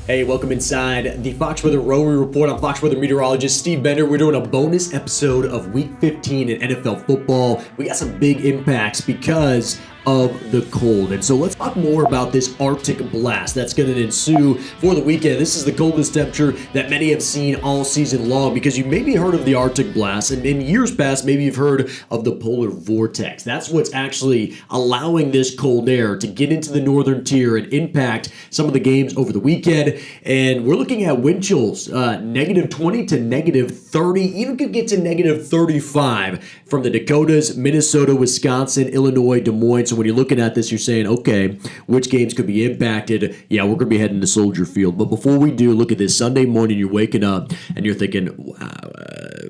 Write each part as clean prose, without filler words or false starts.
Hey, welcome inside the Fox Weather ROWI Report. I'm Fox Weather meteorologist Steve Bender. We're doing a bonus episode of Week 15 in NFL football. We got some big impacts because of the cold. And so let's talk more about this Arctic blast that's going to ensue for the weekend. This is the coldest temperature that many have seen all season long, because you maybe heard of the Arctic blast, and in years past, maybe you've heard of the polar vortex. That's what's actually allowing this cold air to get into the northern tier and impact some of the games over the weekend. And we're looking at wind chills, negative 20 to negative 30, even could get to negative 35 from the Dakotas, Minnesota, Wisconsin, Illinois, Des Moines. So when you're looking at this, you're saying, okay, which games could be impacted? Yeah, we're going to be heading to Soldier Field. But before we do, look at this. Sunday morning, you're waking up and you're thinking, wow,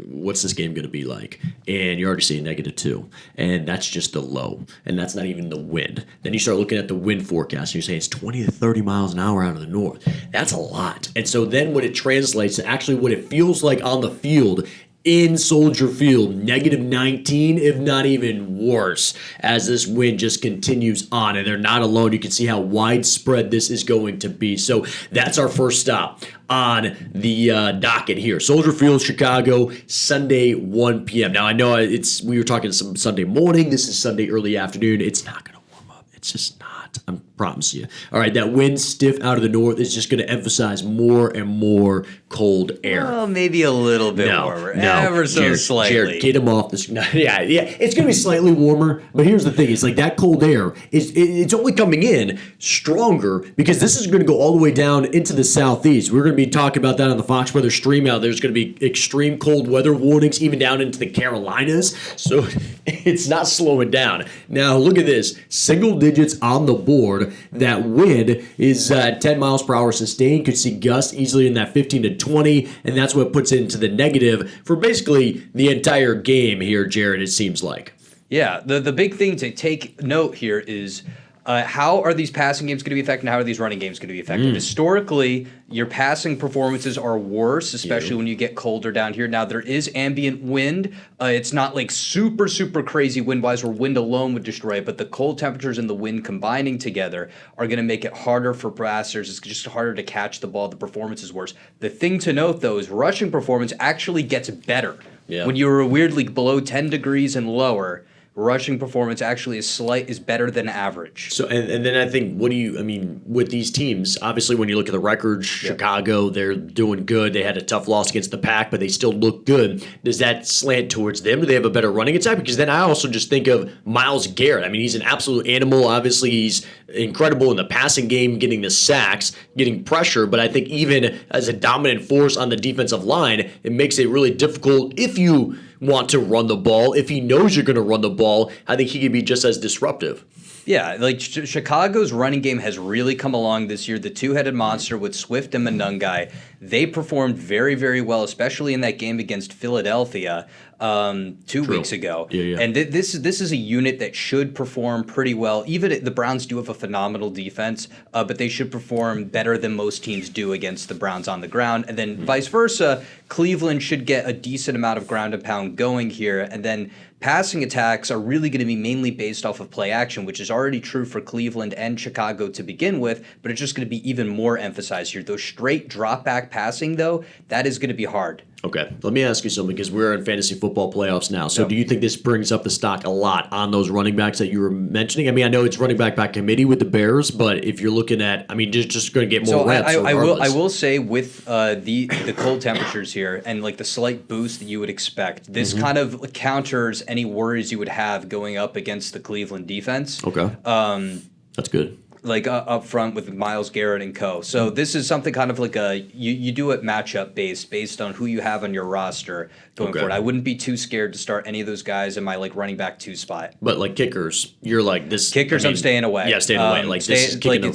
what's this game going to be like? And you're already seeing negative 2. And that's just the low. And that's not even the wind. Then you start looking at the wind forecast and you're saying it's 20 to 30 miles an hour out of the north. That's a lot. And so then when it translates to actually what it feels like on the field, in Soldier Field, negative 19, if not even worse, as this wind just continues on. And they're not alone. You can see how widespread this is going to be. So that's our first stop on the docket here. Soldier Field, Chicago, Sunday, 1 p.m. Now, I know we were talking some Sunday morning. This is Sunday early afternoon. It's not going to warm up. It's just not. I promise you. All right, that wind stiff out of the north is just going to emphasize more and more cold air. Well, maybe a little bit warmer. Ever so slightly. Jared, get him off this. Yeah. It's going to be slightly warmer, but here's the thing. It's like that cold air, it's only coming in stronger because this is going to go all the way down into the southeast. We're going to be talking about that on the Fox Weather stream out. There's going to be extreme cold weather warnings even down into the Carolinas. So it's not slowing down. Now, look at this. Single digits on the board. That wind is 10 miles per hour sustained. Could see gusts easily in that 15 to 20, and that's what puts it into the negative for basically the entire game here, Jared, it seems like. Yeah, the big thing to take note here is how are these passing games going to be affected and how are these running games going to be affected? Historically, your passing performances are worse, especially when you get colder down here. Now, there is ambient wind. It's not like super, super crazy wind-wise where wind alone would destroy it, but the cold temperatures and the wind combining together are going to make it harder for passers. It's just harder to catch the ball. The performance is worse. The thing to note, though, is rushing performance actually gets better. Yeah. When you're weirdly below 10 degrees and lower, rushing performance actually is better than average. So, and then I think, with these teams, obviously when you look at the records, Chicago, they're doing good. They had a tough loss against the Pack, but they still look good. Does that slant towards them? Do they have a better running attack? Because then I also just think of Myles Garrett. I mean, he's an absolute animal. Obviously, he's incredible in the passing game, getting the sacks, getting pressure. But I think even as a dominant force on the defensive line, it makes it really difficult if you want to run the ball. If he knows you're going to run the ball, I think he could be just as disruptive. Yeah, like Chicago's running game has really come along this year. The two-headed monster with Swift and Monangai, they performed very, very well, especially in that game against Philadelphia 2 weeks ago. Yeah. And this is a unit that should perform pretty well. Even the Browns do have a phenomenal defense, but they should perform better than most teams do against the Browns on the ground. And then vice versa, Cleveland should get a decent amount of ground and pound going here. And then passing attacks are really going to be mainly based off of play action, which is already true for Cleveland and Chicago to begin with, but it's just going to be even more emphasized here. Those straight drop-back passing, though, that is going to be hard. Okay, let me ask you something, because we're in fantasy football playoffs now. So do you think this brings up the stock a lot on those running backs that you were mentioning? I mean, I know it's running back by committee with the Bears, but if you're looking at, just going to get more reps. I will say with the cold temperatures here and like the slight boost that you would expect, this kind of counters any worries you would have going up against the Cleveland defense. Okay, that's good. Like up front with Myles Garrett and co. So this is something kind of like you do it matchup based on who you have on your roster going forward. I wouldn't be too scared to start any of those guys in my running back 2 spot. But like kickers, you're like this. Kickers, I'm staying away. Yeah, staying away. Like this is kicking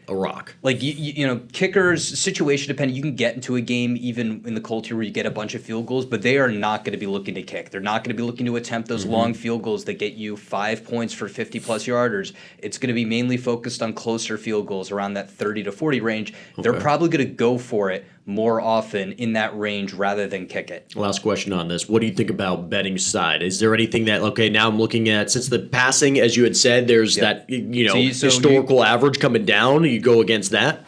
a rock. Like, kickers, situation dependent, you can get into a game even in the cold tier where you get a bunch of field goals, but they are not going to be looking to kick. They're not going to be looking to attempt those long field goals that get you 5 points for 50-plus yarders. It's going to be mainly focused on closer field goals around that 30 to 40 range. Okay. They're probably going to go for it more often in that range rather than kick it. Last question on this. What do you think about betting side? Is there anything that, okay, now I'm looking at, since the passing, as you had said, there's that, historical average coming down, you go against that?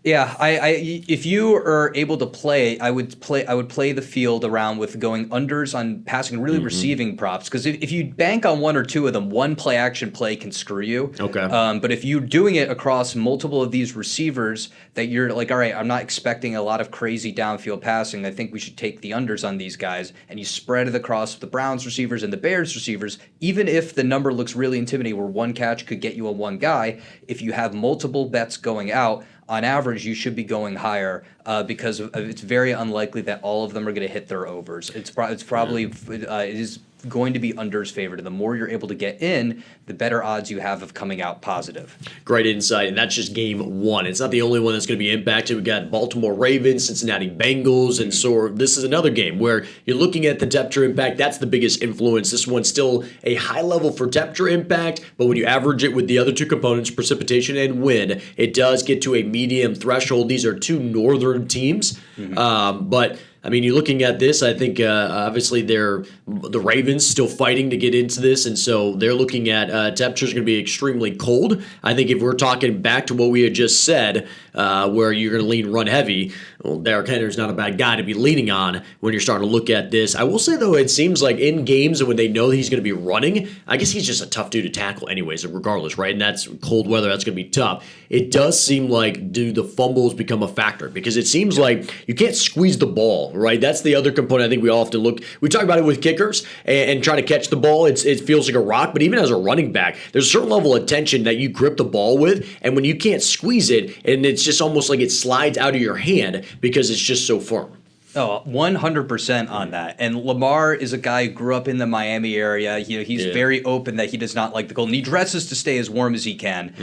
Yeah, if you are able to play, I would play the field around with going unders on passing, really receiving props. Because if you bank on one or two of them, one play action play can screw you. Okay. But if you're doing it across multiple of these receivers, that you're like, all right, I'm not expecting a lot of crazy downfield passing. I think we should take the unders on these guys, and you spread it across the Browns receivers and the Bears receivers. Even if the number looks really intimidating, where one catch could get you on one guy, if you have multiple bets going out, on average, you should be going higher because it's very unlikely that all of them are going to hit their overs. It's probably it is going to be unders favored. The more you're able to get in, the better odds you have of coming out positive. Great insight, and that's just game one. It's not the only one that's going to be impacted. We got Baltimore Ravens, Cincinnati Bengals, and so this is another game where you're looking at the temperature impact. That's the biggest influence. This one's still a high level for temperature impact, but when you average it with the other two components, precipitation and wind, it does get to a medium threshold. These are two northern teams, but I mean, you're looking at this, I think obviously the Ravens still fighting to get into this, and so they're looking at temperatures going to be extremely cold. I think if we're talking back to what we had just said, where you're going to lean run heavy, well, Derrick Henry's not a bad guy to be leaning on when you're starting to look at this. I will say, though, it seems like in games and when they know that he's going to be running, I guess he's just a tough dude to tackle anyways, regardless, right? And that's cold weather, that's going to be tough. It does seem like, do the fumbles become a factor? Because it seems like you can't squeeze the ball, right? That's the other component I think we all have to look. We talk about it with kickers and trying to catch the ball. It feels like a rock, but even as a running back, there's a certain level of tension that you grip the ball with, and when you can't squeeze it, and it's just almost like it slides out of your hand because it's just so firm. Oh, 100% on that. And Lamar is a guy who grew up in the Miami area. He's very open that he does not like the cold, and he dresses to stay as warm as he can.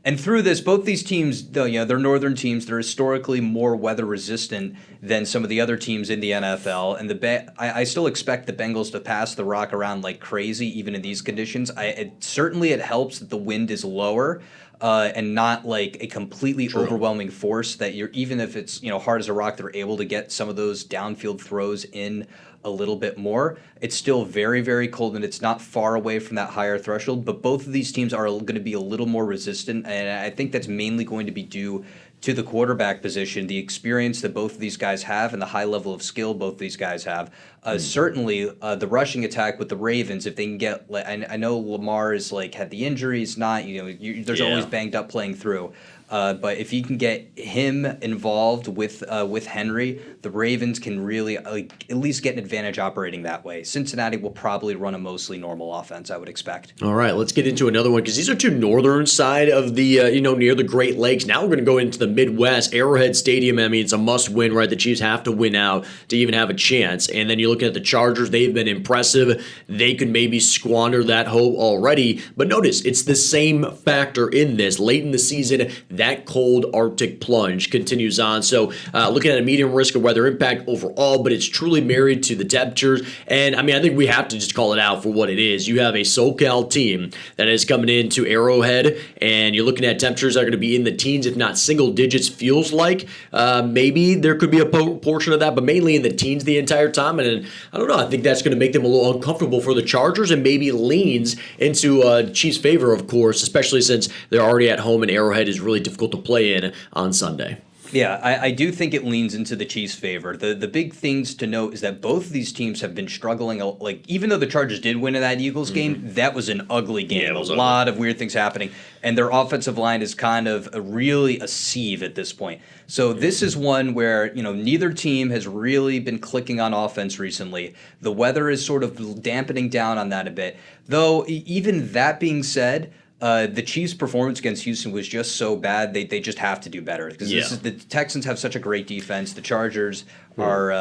And through this, both these teams, though, they're northern teams. They're historically more weather resistant than some of the other teams in the NFL. And I still expect the Bengals to pass the rock around like crazy, even in these conditions. Certainly it helps that the wind is lower. And not like a completely overwhelming force that you're, even if it's hard as a rock, they're able to get some of those downfield throws in a little bit more. It's still very, very cold, and it's not far away from that higher threshold, but both of these teams are going to be a little more resistant, and I think that's mainly going to be due to the quarterback position, the experience that both of these guys have and the high level of skill both these guys have. Certainly, the rushing attack with the Ravens, if they can get, I know Lamar is had the injuries, there's always banged up playing through. But if you can get him involved with Henry, the Ravens can really at least get an advantage operating that way. Cincinnati will probably run a mostly normal offense, I would expect. All right, let's get into another one because these are two northern side of the near the Great Lakes. Now we're going to go into the Midwest. Arrowhead Stadium, I mean, it's a must-win, right? The Chiefs have to win out to even have a chance. And then you look at the Chargers, they've been impressive. They could maybe squander that hope already. But notice, it's the same factor in this. Late in the season, that cold Arctic plunge continues on. So looking at a medium risk of weather impact overall, but it's truly married to the temperatures. And I mean, I think we have to just call it out for what it is. You have a SoCal team that is coming into Arrowhead, and you're looking at temperatures that are going to be in the teens, if not single digits, feels like. Maybe there could be a portion of that, but mainly in the teens the entire time. And I don't know, I think that's going to make them a little uncomfortable for the Chargers and maybe leans into Chiefs' favor, of course, especially since they're already at home and Arrowhead is really difficult to play in on Sunday. Yeah, I do think it leans into the Chiefs' favor. The big things to note is that both of these teams have been struggling. Even though the Chargers did win in that Eagles game, that was an ugly game. Yeah, a lot of weird things happening. And their offensive line is kind of really a sieve at this point. So this is one where, neither team has really been clicking on offense recently. The weather is sort of dampening down on that a bit. Though, even that being said, the Chiefs' performance against Houston was just so bad. They just have to do better because the Texans have such a great defense. The Chargers are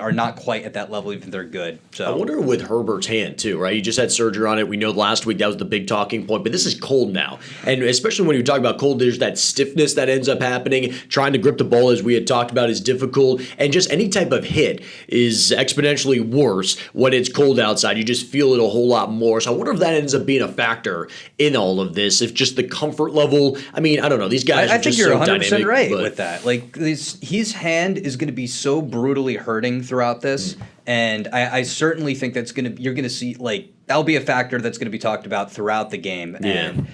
not quite at that level, even if they're good. So I wonder with Herbert's hand too, right? He just had surgery on it. We know last week that was the big talking point, but this is cold now, and especially when you talk about cold, there's that stiffness that ends up happening. Trying to grip the ball, as we had talked about, is difficult, and just any type of hit is exponentially worse when it's cold outside. You just feel it a whole lot more. So I wonder if that ends up being a factor in all of this. If just the comfort level. I mean, I don't know. These guys. I think you're 100% right with that. His hand is going to be so brutally hurting throughout this, and I certainly think you're going to see that'll be a factor that's going to be talked about throughout the game. And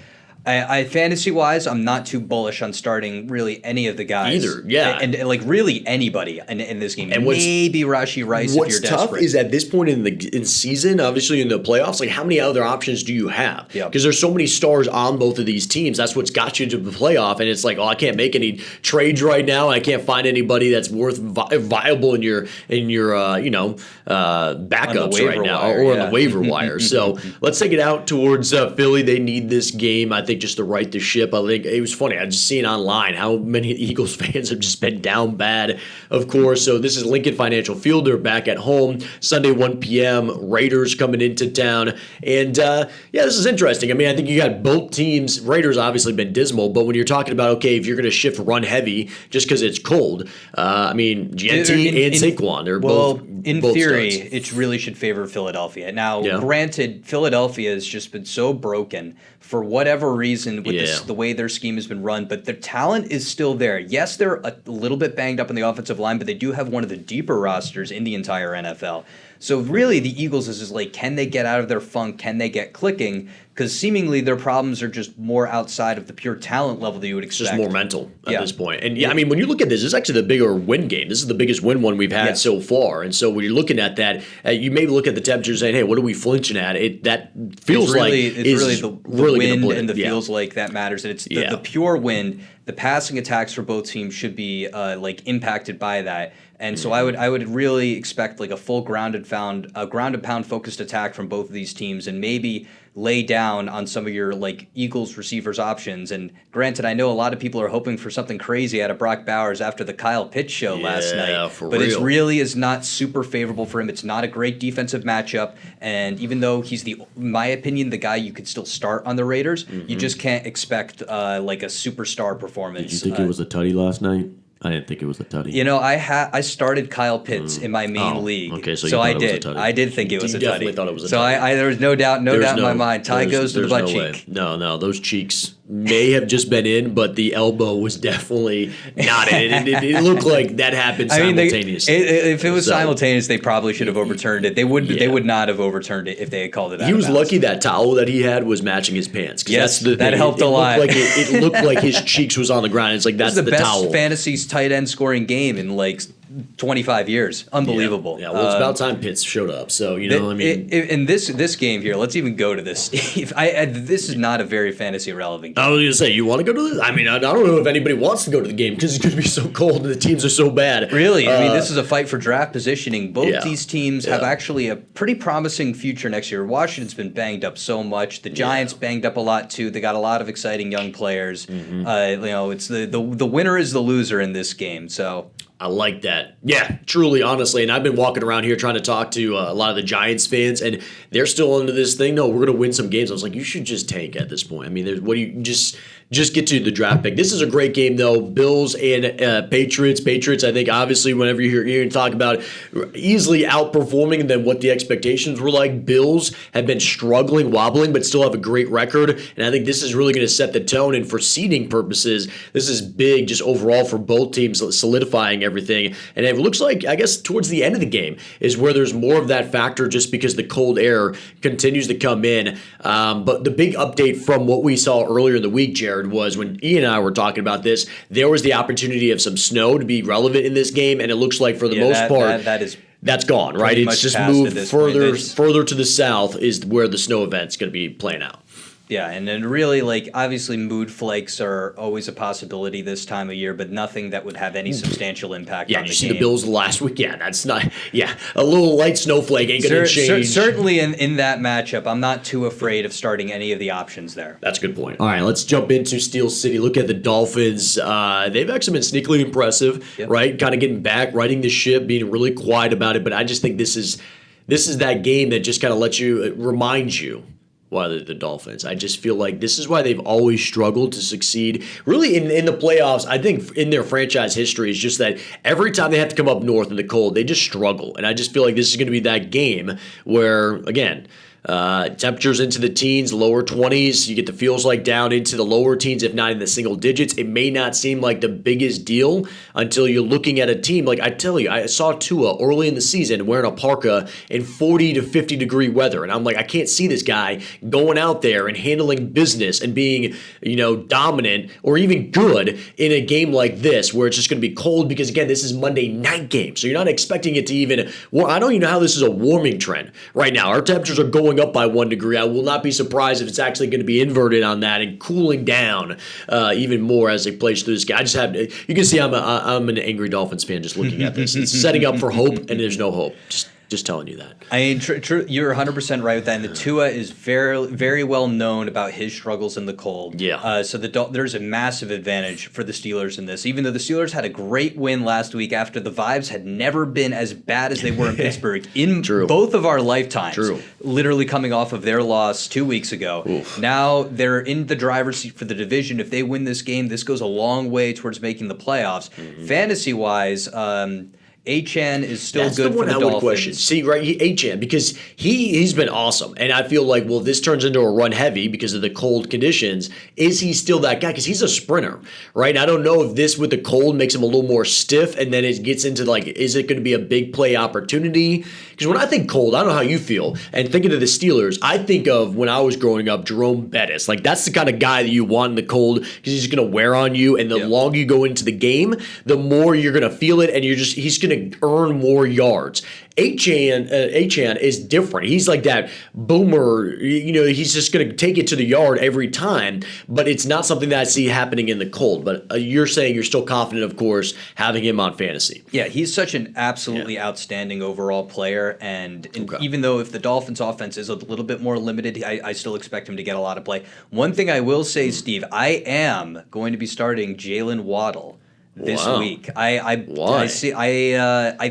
I fantasy-wise, I'm not too bullish on starting really any of the guys. Either, yeah. And like really anybody in this game. And maybe Rashee Rice if you're desperate. What's tough is at this point in season, obviously in the playoffs, like how many other options do you have? Because there's so many stars on both of these teams. That's what's got you to the playoff. And it's like, I can't make any trades right now. I can't find anybody that's worth viable in your backups right now or on the waiver wire. So let's take it out towards Philly. They need this game, I think, just to right the ship. I think it was funny. I just seen online how many Eagles fans have just been down bad, of course. So this is Lincoln Financial Field. They're back at home Sunday, 1 p.m. Raiders coming into town. And this is interesting. I mean, I think you got both teams. Raiders obviously been dismal, but when you're talking about, okay, if you're going to shift run heavy just because it's cold, I mean, GNT and Saquon, they're both in theory, studs. It really should favor Philadelphia. Now, granted, Philadelphia has just been so broken for whatever reason with the way their scheme has been run, but their talent is still there. Yes, they're a little bit banged up on the offensive line, but they do have one of the deeper rosters in the entire NFL. So really, the Eagles is just like, can they get out of their funk? Can they get clicking? Because seemingly their problems are just more outside of the pure talent level that you would expect. It's just more mental at this point. And I mean, when you look at this is actually the bigger win game. This is the biggest win one we've had so far. And so when you're looking at that, you may look at the temperature saying, hey, what are we flinching at? That feels it's really the wind and the feels like that matters. And it's the pure wind. The passing attacks for both teams should be impacted by that. And so I would really expect like a full ground and pound focused attack from both of these teams, and maybe lay down on some of your like Eagles receivers options. And granted, I know a lot of people are hoping for something crazy out of Brock Bowers after the Kyle Pitts show last night, but it really is not super favorable for him. It's not a great defensive matchup, and even though he's in my opinion, the guy you could still start on the Raiders, you just can't expect like a superstar performance. Did you think it was a tutty last night? I didn't think it was a tutty. You know, I started Kyle Pitts in my main league. Okay, so I did. I did think it was a tutty. Definitely thought it was a tutty. So there was no doubt in my mind. Ty goes to the butt cheek. No, those cheeks may have just been in, but the elbow was definitely not in. It looked like that happened simultaneously. If it was simultaneous, they probably should have overturned it. They would not have overturned it if they had called it out. He was lucky that towel that he had was matching his pants. Yes, that helped a lot. It looked like his cheeks was on the ground. It's like that's the towel. Best fantasy's tight end scoring game in like 25 years. Unbelievable. Yeah, well, it's about time Pitts showed up. So, in this game here, let's even go to this, Steve. This is not a very fantasy relevant game. I was going to say, you want to go to this? I mean, I don't know if anybody wants to go to the game because it's going to be so cold and the teams are so bad. Really? I mean, this is a fight for draft positioning. Both these teams have actually a pretty promising future next year. Washington's been banged up so much. The Giants banged up a lot, too. They got a lot of exciting young players. It's the winner is the loser in this game, so... I like that. Yeah, truly, honestly. And I've been walking around here trying to talk to a lot of the Giants fans, and they're still into this thing. No, we're going to win some games. I was like, you should just tank at this point. I mean, just get to the draft pick. This is a great game, though. Bills and Patriots. Patriots, I think, obviously, whenever you hear and talk about easily outperforming than what the expectations were like. Bills have been struggling, wobbling, but still have a great record. And I think this is really going to set the tone. And for seeding purposes, this is big just overall for both teams, solidifying everything. And it looks like, I guess, towards the end of the game is where there's more of that factor just because the cold air continues to come in. But the big update from what we saw earlier in the week, Jared, was when Ian and I were talking about this, there was the opportunity of some snow to be relevant in this game, and it looks like for the most part that's gone, right? It's just moved further to the south is where the snow event's going to be playing out. Yeah, and then really, obviously mood flakes are always a possibility this time of year, but nothing that would have any substantial impact on the game. Yeah, you see the Bills last week? Yeah, that's not – a little light snowflake ain't going to change. Certainly in that matchup, I'm not too afraid of starting any of the options there. That's a good point. All right, let's jump into Steel City. Look at the Dolphins. They've actually been sneakily impressive, right? Kind of getting back, riding the ship, being really quiet about it, but I just think this is that game that just kind of lets you – reminds you – why they're the Dolphins. I just feel like this is why they've always struggled to succeed. Really, in the playoffs, I think in their franchise history is just that every time they have to come up north in the cold, they just struggle. And I just feel like this is going to be that game where, again, Temperatures into the teens, lower 20s. You get the feels like down into the lower teens, if not in the single digits. It may not seem like the biggest deal until you're looking at a team. Like I tell you, I saw Tua early in the season wearing a parka in 40 to 50 degree weather. And I'm like, I can't see this guy going out there and handling business and being, dominant or even good in a game like this where it's just going to be cold because, again, this is Monday night game. So you're not expecting it to even, well, I don't even know how this is a warming trend right now. Our temperatures are going up by 1 degree. I will not be surprised if it's actually going to be inverted on that and cooling down even more as they play through this game. You can see I'm an angry Dolphins fan just looking at this. It's setting up for hope, and there's no hope. Just telling you that. I mean, you're 100% right with that. And the Tua is very, very well known about his struggles in the cold. Yeah. So there's a massive advantage for the Steelers in this. Even though the Steelers had a great win last week after the vibes had never been as bad as they were in Pittsburgh in both of our lifetimes. True. Literally coming off of their loss 2 weeks ago. Oof. Now they're in the driver's seat for the division. If they win this game, this goes a long way towards making the playoffs. Mm-hmm. Fantasy-wise, Achane is still That's good the one for the I Dolphins. would question. See, right, Achane, because he's been awesome, and I feel like, well, this turns into a run heavy because of the cold conditions. Is he still that guy? Because he's a sprinter, right? And I don't know if this with the cold makes him a little more stiff, and then it gets into like, is it going to be a big play opportunity? Because when I think cold, I don't know how you feel, and thinking of the Steelers, I think of when I was growing up, Jerome Bettis. Like that's the kind of guy that you want in the cold because he's going to wear on you, and the longer you go into the game, the more you're going to feel it, and he's going to earn more yards. Achane is different. He's like that boomer, he's just going to take it to the yard every time, but it's not something that I see happening in the cold. But you're saying you're still confident, of course, having him on fantasy. Yeah, he's such an absolutely outstanding overall player, and even though if the Dolphins' offense is a little bit more limited, I still expect him to get a lot of play. One thing I will say, Steve, I am going to be starting Jalen Waddle this week. I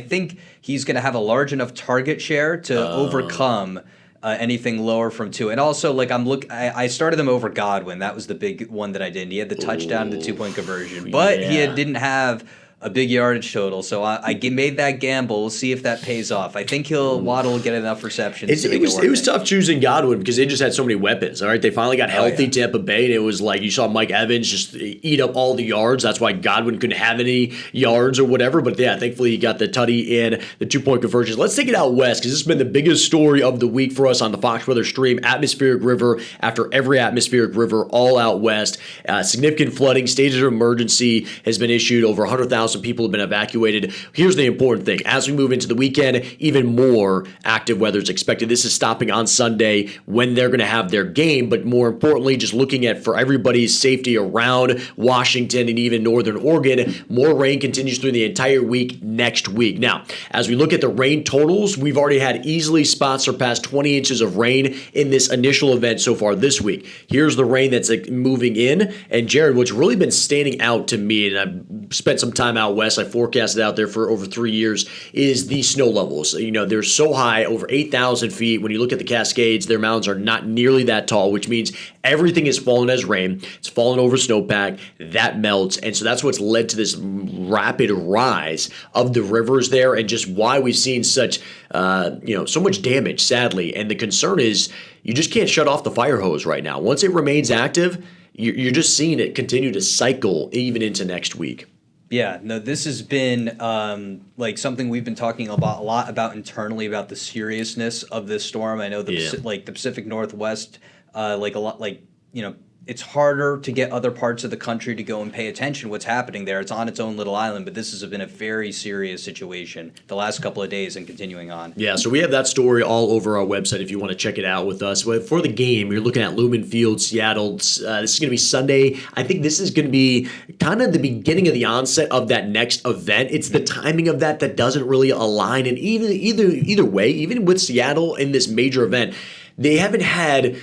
think he's going to have a large enough target share to overcome anything lower from 2. And also, like I started him over Godwin. That was the big one that I did. He had the touchdown, the 2-point conversion, but he didn't have a big yardage total. So I made that gamble. We'll see if that pays off. I think Waddle will get enough receptions. It was tough choosing Godwin because they just had so many weapons. All right, they finally got healthy. Tampa Bay, and it was like you saw Mike Evans just eat up all the yards. That's why Godwin couldn't have any yards or whatever. But yeah, thankfully he got the tutty and the 2-point conversions. Let's take it out west because this has been the biggest story of the week for us on the Fox Weather stream. Atmospheric river after every atmospheric river, all out west. Significant flooding, state of emergency has been issued. Over 100,000 people have been evacuated. Here's the important thing. As we move into the weekend, even more active weather is expected. This is stopping on Sunday when they're going to have their game, but more importantly, just looking at for everybody's safety around Washington and even Northern Oregon, more rain continues through the entire week next week. Now, as we look at the rain totals, we've already had easily spots surpass 20 inches of rain in this initial event so far this week. Here's the rain that's moving in. And Jared, what's really been standing out to me, and I've spent some time out west, I forecasted out there for over 3 years, is the snow levels. They're so high, over 8,000 feet. When you look at the Cascades, their mountains are not nearly that tall, which means everything is fallen as rain. It's fallen over snowpack. That melts. And so that's what's led to this rapid rise of the rivers there and just why we've seen such, so much damage, sadly. And the concern is you just can't shut off the fire hose right now. Once it remains active, you're just seeing it continue to cycle even into next week. Yeah, no, this has been something we've been talking a lot about internally about the seriousness of this storm. I know the Pacific Northwest, it's harder to get other parts of the country to go and pay attention to what's happening there. It's on its own little island, but this has been a very serious situation the last couple of days and continuing on. Yeah, so we have that story all over our website if you want to check it out with us. But for the game, you're looking at Lumen Field, Seattle. This is going to be Sunday. I think this is going to be kind of the beginning of the onset of that next event. It's the timing of that doesn't really align. And either way, even with Seattle in this major event, they haven't had,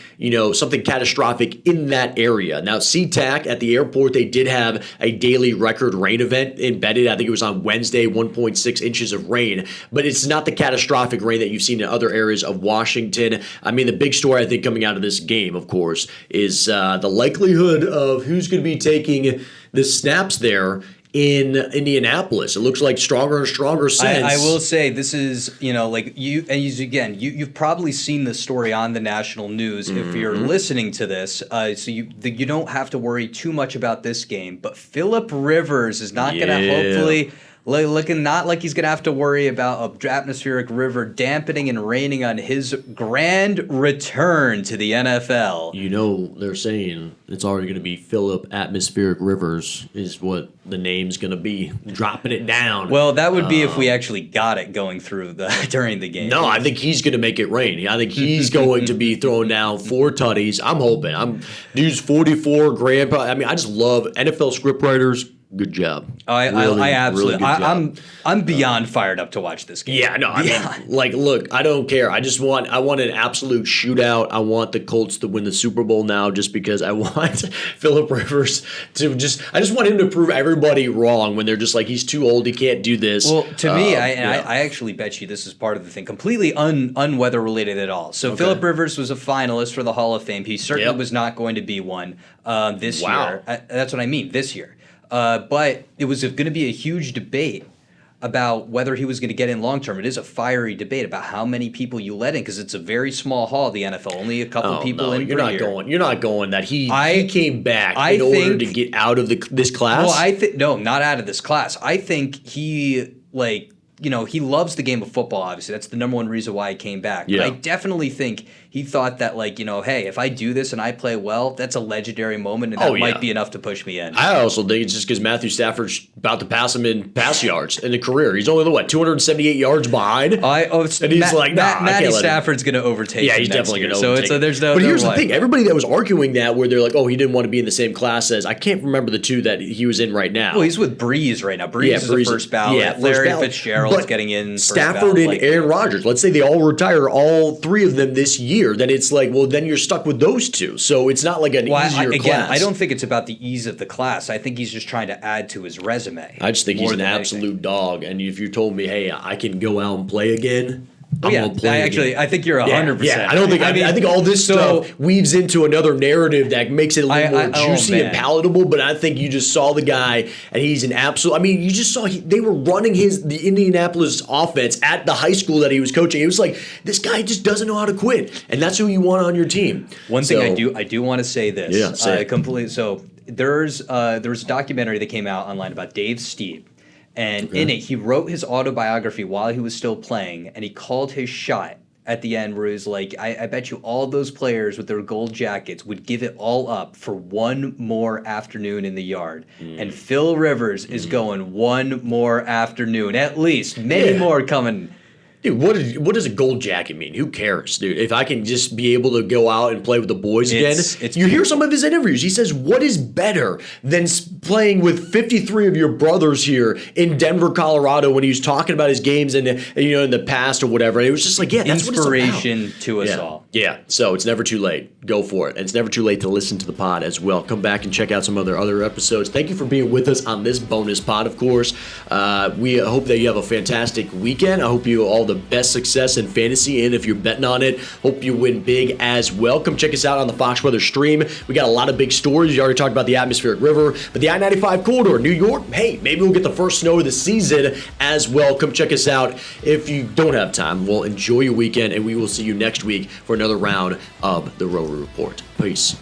something catastrophic in that area. Now, SeaTac at the airport, they did have a daily record rain event embedded. I think it was on Wednesday, 1.6 inches of rain. But it's not the catastrophic rain that you've seen in other areas of Washington. I mean, the big story, I think, coming out of this game, of course, is the likelihood of who's going to be taking the snaps there in Indianapolis. It looks like stronger and stronger since. I will say this is, like you've probably seen this story on the national news if you're listening to this. So you don't have to worry too much about this game. But Phillip Rivers is not going to hopefully. Looking not like he's going to have to worry about a atmospheric river dampening and raining on his grand return to the NFL. They're saying it's already going to be Phillip Atmospheric Rivers is what the name's going to be, dropping it down. Well, that would be if we actually got it going through during the game. No, I think he's going to make it rain. I think he's going to be throwing down 4 tutties. I'm hoping. Dude's 44, grandpa. I mean, I just love NFL scriptwriters. Good job. I absolutely. Really I'm beyond fired up to watch this game. Yeah, no, I mean, look, I don't care. I want an absolute shootout. I want the Colts to win the Super Bowl now, just because I want Phillip Rivers to I just want him to prove everybody wrong when they're just like, he's too old, he can't do this. Well, to me, I actually bet you this is part of the thing, completely unweather related at all. So Phillip Rivers was a finalist for the Hall of Fame. He certainly was not going to be one this year. That's what I mean, this year. But it was going to be a huge debate about whether he was going to get in long term. It is a fiery debate about how many people you let in, because it's a very small hall, the NFL. Only a couple people in per year. You're not going that he came back in order to get out of this class? Well, no, not out of this class. I think he he loves the game of football, obviously. That's the number one reason why he came back. Yeah. But I definitely think he thought that, hey, if I do this and I play well, that's a legendary moment, and that might be enough to push me in. I also think it's just because Matthew Stafford's about to pass him in pass yards in the career. He's only, 278 yards behind? And he's Matty Stafford's going to overtake him. Yeah, he's definitely going to overtake him. There's no. But here's the thing. Everybody that was arguing that, where they're like, he didn't want to be in the same class as, I can't remember the two that he was in right now. Well, he's with Breeze right now. Breeze is the first ballot. Yeah, Larry Fitzgerald's getting in Stafford and Aaron Rodgers. Let's say they all retire, all 3 of them this year. Then it's like, then you're stuck with those 2. So it's not like an easier class. I don't think it's about the ease of the class. I think he's just trying to add to his resume. I just think he's an absolute dog. And if you told me, hey, I can go out and play again, I think you're 100%. Yeah, I don't think. I think all this stuff weaves into another narrative that makes it a little more juicy and palatable. But I think you just saw the guy, and he's an absolute. I mean, you just saw they were running the Indianapolis offense at the high school that he was coaching. It was like, this guy just doesn't know how to quit, and that's who you want on your team. One thing I do want to say this. Yeah, say it. Completely. So there was a documentary that came out online about Dave Steep. And in it, he wrote his autobiography while he was still playing, and he called his shot at the end where he was like, I bet you all those players with their gold jackets would give it all up for one more afternoon in the yard. And Phil Rivers is going one more afternoon, at least. Many more coming. Dude, what does a gold jacket mean? Who cares, dude? If I can just be able to go out and play with the boys again. You hear some of his interviews. He says, what is better than playing with 53 of your brothers here in Denver, Colorado, when he was talking about his games in the past or whatever. And it was just like, that's inspiration what it's about. To us all. Yeah, so it's never too late. Go for it. And it's never too late to listen to the pod as well. Come back and check out some other episodes. Thank you for being with us on this bonus pod, of course. We hope that you have a fantastic weekend. I hope you all the best success in fantasy, and if you're betting on it, hope you win big as well. Come check us out on the Fox Weather stream. We got a lot of big stories. You already talked about the atmospheric river, but the I-95 corridor, New York, hey, maybe we'll get the first snow of the season as well. Come check us out. If you don't have time, well, enjoy your weekend, and we will see you next week for another round of the ROWI Report. Peace.